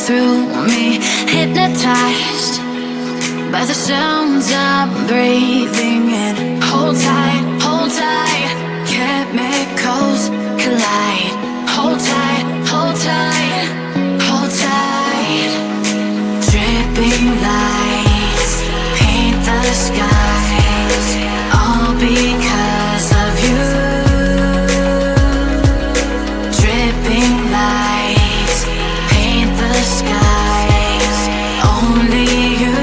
through me, hypnotized by the sounds I'm breathing in. Hold tight, chemicals collide. Hold tight, hold tight, hold tight. Dripping lights paint the skies, all because of you. Dripping lights paint the skies, only you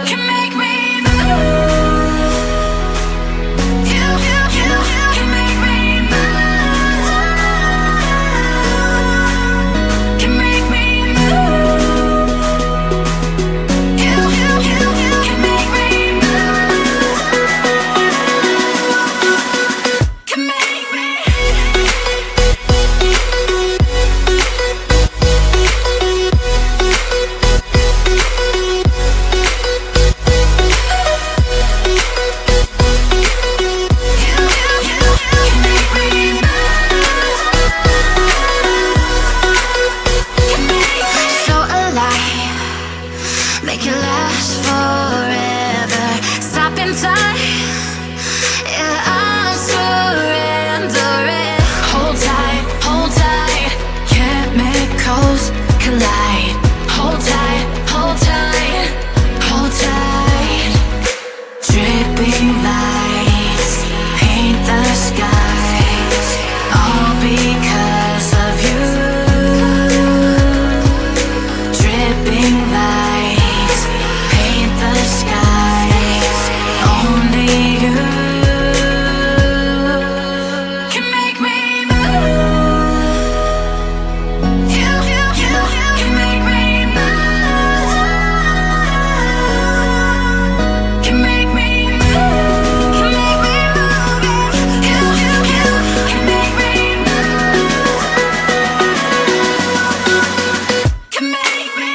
can make me move. You can make me move. Can make me move. You can make me move. Can make me. So alive, make it last forever. Stop in time, yeah, I'm surrendering. Hold tight, chemicals collide. Hold tight, hold tight, hold tight. Dripping lights paint the skies, all because of you. Dripping lights paint the skies, only you can make me move. You can make me move. Can make me move. Can make me move. You can make me move. Can make me.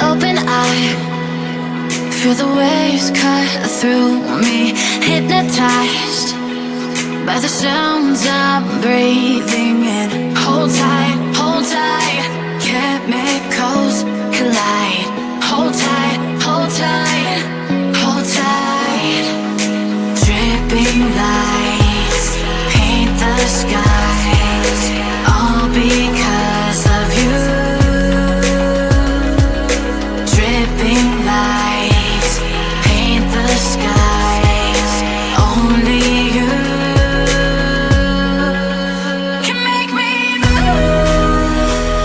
Open eye, feel the waves cut through me, hypnotized by the sounds I'm breathing in. Hold tight, chemicals collide. Hold tight, hold tight. Dripping lights paint the skies, all because of you. Dripping lights paint the skies, only you can make me move.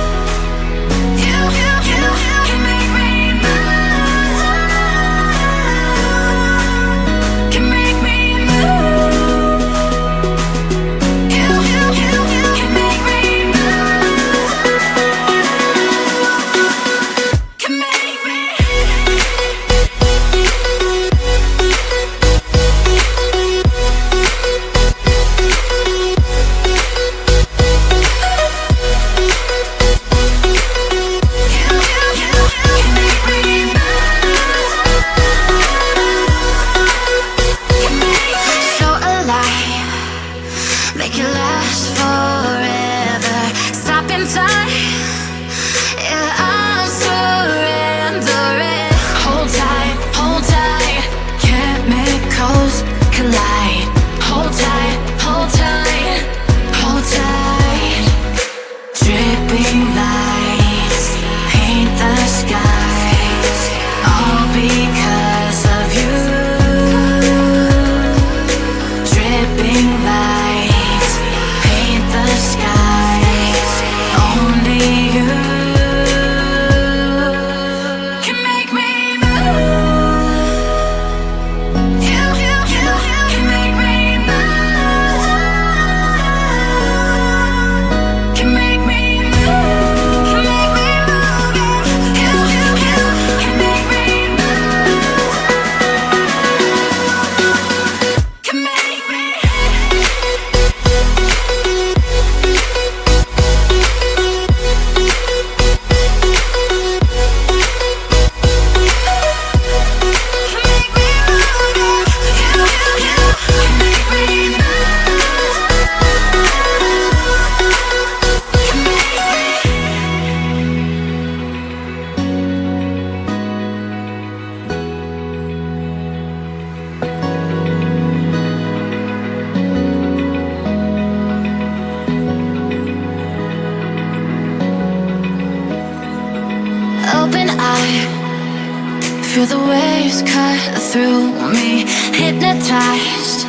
Feel the waves cut through me, hypnotized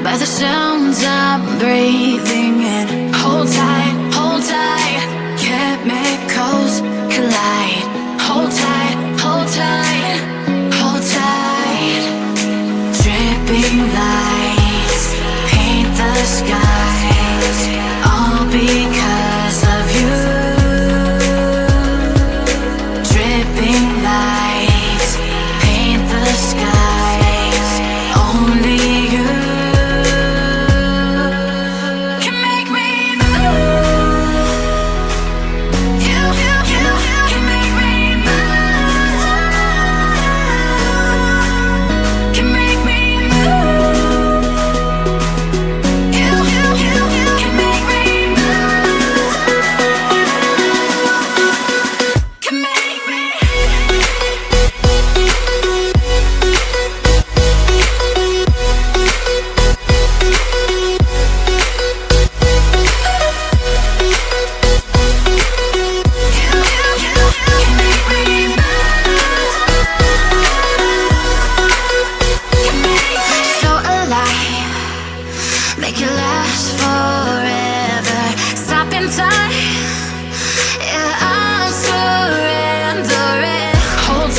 by the sounds I'm breathing in. Hold tight, hold tight, chemicals collide. Hold tight, hold tight, hold tight. Dripping lights paint the skies, all because of you. Dripping lights paint the skies, only you can make me move. You can make me move. Can make me move. You can make me move. Can make me. So alive, make it last forever. Stop in time, yeah, I'm surrendering. Hold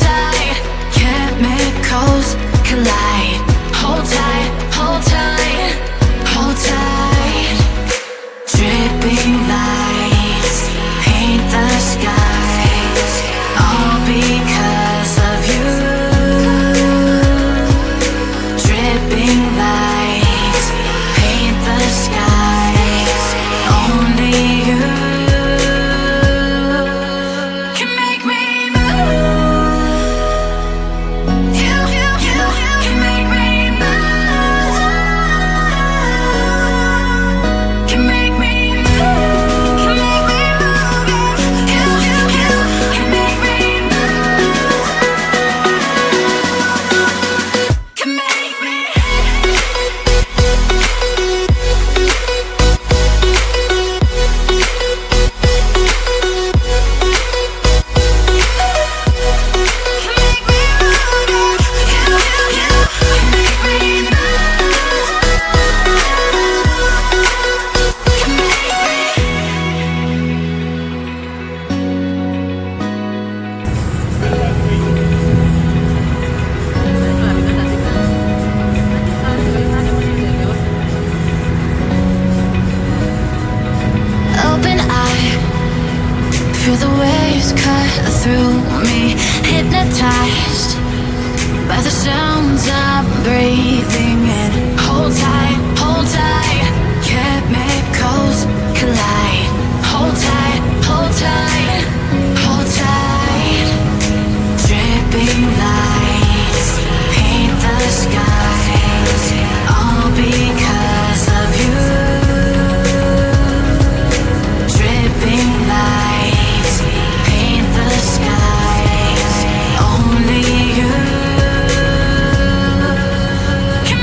tight, chemicals collide. Hold tight, hold tight, hold tight. Dripping lights paint the skies, all because of you. Dripping lights paint the skies, only you can make me move. You can make me move. Can make me move. Can make me move. You can make me move. Can make me. Open eye, feel the waves cut through me, hypnotized by the sounds I'm breathing in. Hold tight, chemicals collide. Hold tight, hold tight, hold tight. Dripping lights paint the skies, all because of you. Dripping lights paint the skies, only you can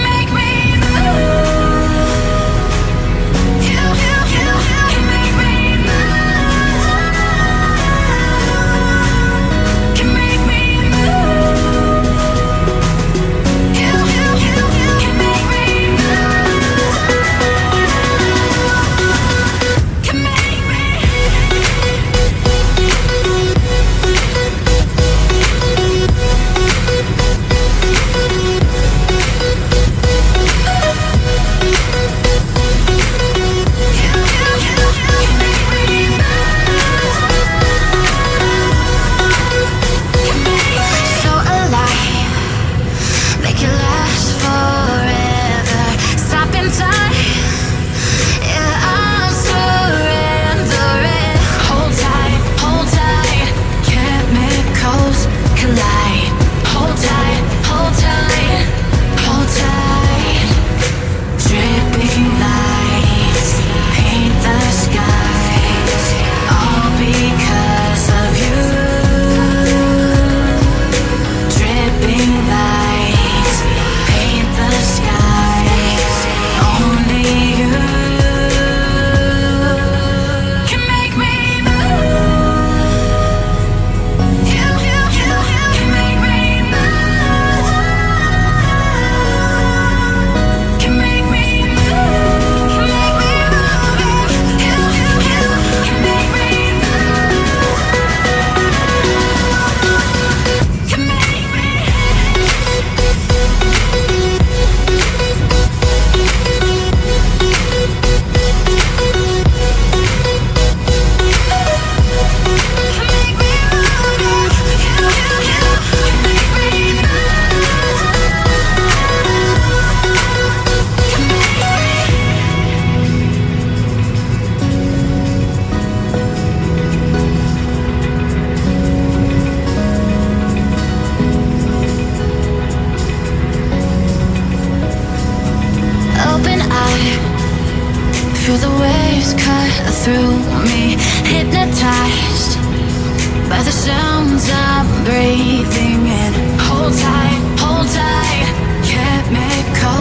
Feel the waves cut through me, hypnotized by the sounds I'm breathing in. Hold tight, chemical